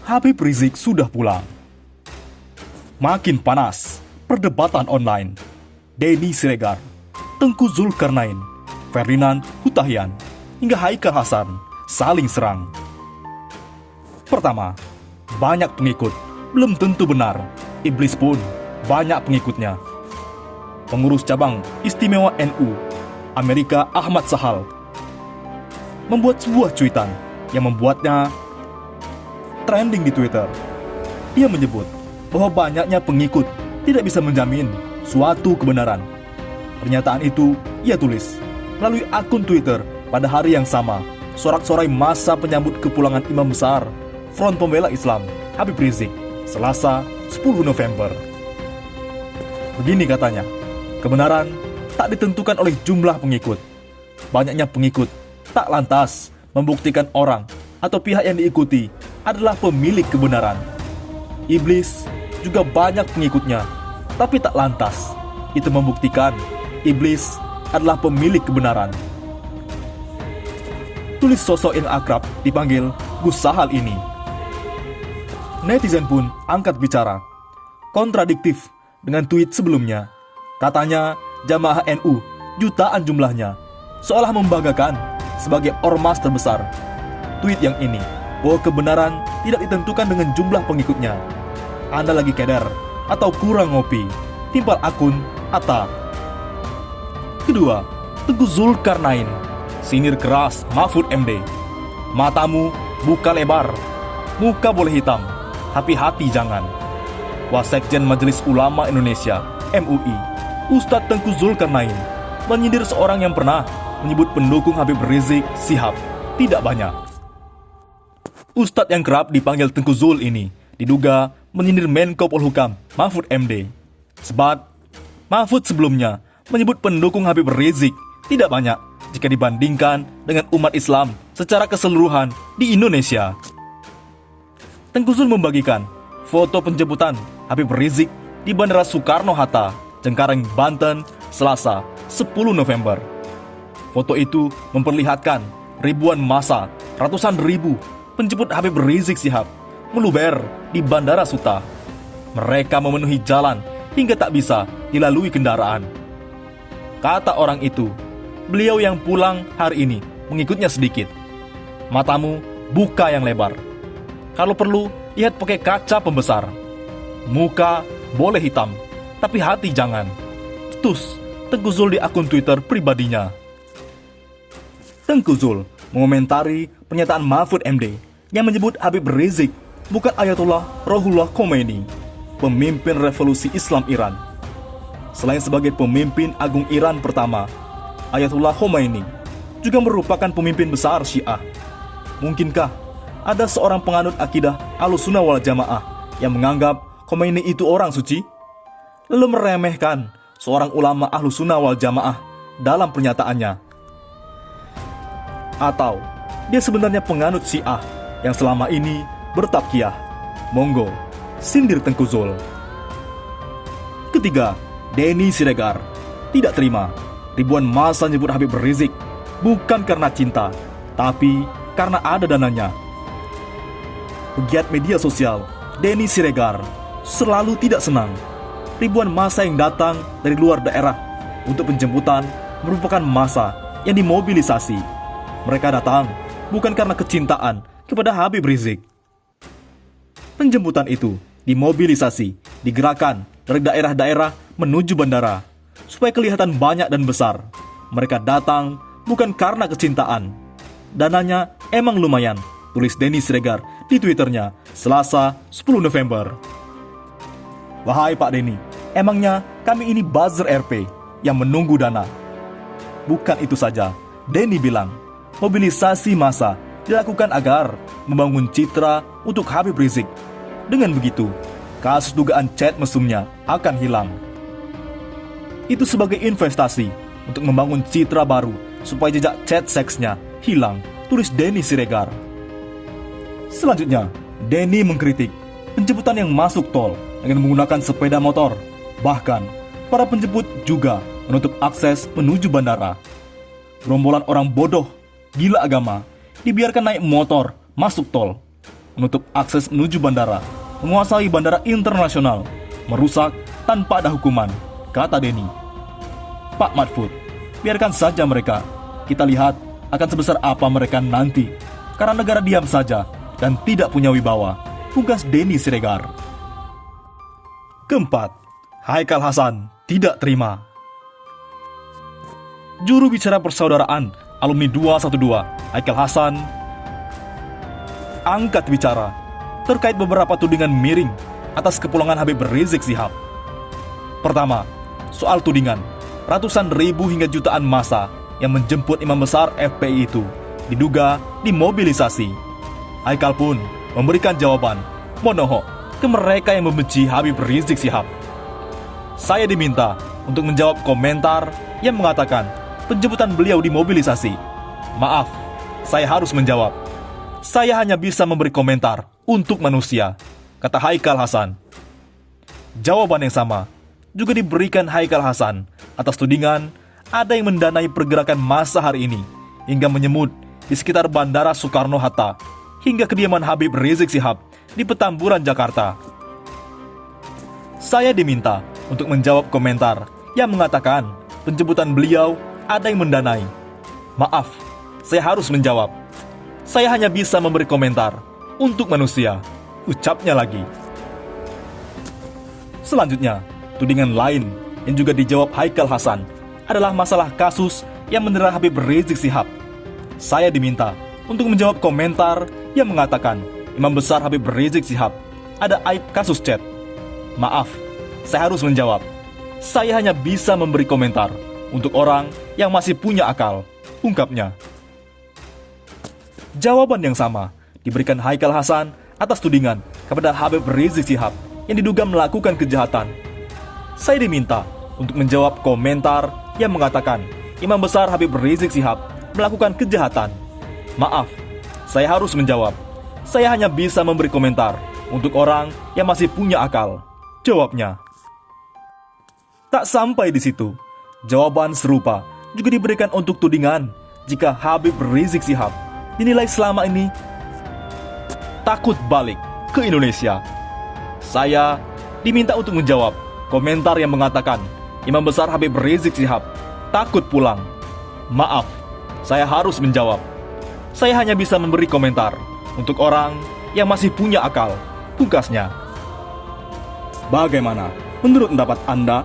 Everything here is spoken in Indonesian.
Habib Rizik sudah pulang. Makin panas perdebatan online. Denny Siregar, Tengku Zulkarnain, Ferdinand Hutahian, hingga Haikal Hasan saling serang. Pertama, banyak pengikut belum tentu benar. Iblis pun banyak pengikutnya. Pengurus cabang istimewa NU Amerika Ahmad Sahal membuat sebuah cuitan yang membuatnya trending di Twitter. Dia menyebut bahwa banyaknya pengikut tidak bisa menjamin suatu kebenaran. Pernyataan itu ia tulis melalui akun Twitter pada hari yang sama, sorak-sorai masa penyambut kepulangan Imam Besar Front Pembela Islam Habib Rizik, Selasa 10 November. Begini katanya, kebenaran tak ditentukan oleh jumlah pengikut. Banyaknya pengikut tak lantas membuktikan orang atau pihak yang diikuti adalah pemilik kebenaran. Iblis juga banyak pengikutnya, tapi tak lantas itu membuktikan iblis adalah pemilik kebenaran. Tulis sosok yang akrab dipanggil Gus Sahal ini. Netizen pun angkat bicara, kontradiktif dengan tweet sebelumnya. Katanya jamaah NU jutaan jumlahnya, seolah membanggakan sebagai ormas terbesar. Tweet yang ini bahwa kebenaran tidak ditentukan dengan jumlah pengikutnya. Anda lagi keder atau kurang ngopi, timpal akun Atta. Kedua, Tengku Zulkarnain, sinir keras Mahfud MD. Matamu buka lebar, muka boleh hitam, tapi hati jangan. Wasekjen Majelis Ulama Indonesia MUI, Ustadz Tengku Zulkarnain menyindir seorang yang pernah menyebut pendukung Habib Rizik Syihab tidak banyak. Ustadz yang kerap dipanggil Tengku Zul ini diduga menyindir Menko Polhukam Mahfud MD. Sebab Mahfud sebelumnya menyebut pendukung Habib Rizik tidak banyak jika dibandingkan dengan umat Islam secara keseluruhan di Indonesia. Tengku Zul membagikan foto penjemputan Habib Rizik di Bandara Soekarno-Hatta, Cengkareng, Banten, Selasa 10 November. Foto itu memperlihatkan ribuan massa, ratusan ribu penjemput Habib Rizik Syihab meluber di Bandara Suta. Mereka memenuhi jalan hingga tak bisa dilalui kendaraan. Kata orang itu, beliau yang pulang hari ini mengikutnya sedikit. Matamu buka yang lebar. Kalau perlu, lihat pakai kaca pembesar. Muka boleh hitam, tapi hati jangan. Terus, Tengku Zul di akun Twitter pribadinya. Tengku Zul mengomentari pernyataan Mahfud MD yang menyebut Habib Rizik bukan Ayatollah Ruhollah Khomeini, pemimpin revolusi Islam Iran. Selain sebagai pemimpin agung Iran pertama, Ayatollah Khomeini juga merupakan pemimpin besar Syiah. Mungkinkah ada seorang penganut akidah Ahlussunnah wal Jamaah yang menganggap Khomeini itu orang suci, lalu meremehkan seorang ulama Ahlussunnah wal Jamaah dalam pernyataannya? Atau dia sebenarnya penganut Syiah yang selama ini bertaqiyah? Monggo, sindir Tengku Zul. Ketiga, Denny Siregar tidak terima ribuan massa nyebut Habib Rizik bukan karena cinta, tapi karena ada dananya. Pegiat media sosial Denny Siregar selalu tidak senang ribuan massa yang datang dari luar daerah untuk penjemputan merupakan massa yang dimobilisasi. Mereka datang bukan karena kecintaan kepada Habib Rizik. Penjemputan itu dimobilisasi, digerakkan dari daerah-daerah menuju bandara supaya kelihatan banyak dan besar. Mereka datang bukan karena kecintaan. Dananya emang lumayan, tulis Denny Siregar di Twitternya Selasa 10 November. Wahai Pak Denny, emangnya kami ini buzzer RP yang menunggu dana? Bukan itu saja, Denny bilang, mobilisasi massa dilakukan agar membangun citra untuk Habib Rizik. Dengan begitu, kasus dugaan chat mesumnya akan hilang. Itu sebagai investasi untuk membangun citra baru supaya jejak chat seksnya hilang, tulis Denny Siregar. Selanjutnya, Denny mengkritik penjemputan yang masuk tol dengan menggunakan sepeda motor. Bahkan, para penjemput juga menutup akses menuju bandara. Gerombolan orang bodoh, gila agama, dibiarkan naik motor masuk tol. menutup akses menuju bandara, menguasai bandara internasional, merusak tanpa ada hukuman, kata Denny. Pak Mahfud, biarkan saja mereka. Kita lihat akan sebesar apa mereka nanti. Karena negara diam saja dan tidak punya wibawa, tugas Denny Siregar. Keempat, Haikal Hasan tidak terima. Juru bicara persaudaraan alumni 212, Haikal Hasan, angkat bicara terkait beberapa tudingan miring atas kepulangan Habib Rizik Syihab. Pertama, soal tudingan ratusan ribu hingga jutaan massa yang menjemput imam besar FPI itu diduga dimobilisasi. Haikal pun memberikan jawaban monohok ke mereka yang membenci Habib Rizik Syihab. Saya diminta untuk menjawab komentar yang mengatakan penjemputan beliau dimobilisasi. Maaf, saya harus menjawab. Saya hanya bisa memberi komentar untuk manusia, kata Haikal Hasan. Jawaban yang sama juga diberikan Haikal Hasan atas tudingan ada yang mendanai pergerakan massa hari ini hingga menyemut di sekitar Bandara Soekarno-Hatta hingga kediaman Habib Rizik Syihab di Petamburan, Jakarta. Saya diminta untuk menjawab komentar yang mengatakan penjemputan beliau ada yang mendanai. Maaf, saya harus menjawab. Saya hanya bisa memberi komentar untuk manusia, ucapnya lagi. Selanjutnya, tudingan lain yang juga dijawab Haikal Hasan adalah masalah kasus yang mendera Habib Rizik Syihab. Saya diminta untuk menjawab komentar yang mengatakan imam besar Habib Rizik Syihab ada aib kasus chat. Maaf, saya harus menjawab. Saya hanya bisa memberi komentar untuk orang yang masih punya akal, ungkapnya. Jawaban yang sama diberikan Haikal Hasan atas tudingan kepada Habib Rizik Syihab yang diduga melakukan kejahatan. Saya diminta untuk menjawab komentar yang mengatakan imam besar Habib Rizik Syihab melakukan kejahatan. Maaf, saya harus menjawab. Saya hanya bisa memberi komentar untuk orang yang masih punya akal, jawabnya. Tak sampai di situ, jawaban serupa juga diberikan untuk tudingan jika Habib Rizik Syihab dinilai selama ini takut balik ke Indonesia. Saya diminta untuk menjawab komentar yang mengatakan imam besar Habib Rizik Syihab takut pulang. Maaf, saya harus menjawab. Saya hanya bisa memberi komentar untuk orang yang masih punya akal, pungkasnya. Bagaimana menurut pendapat Anda?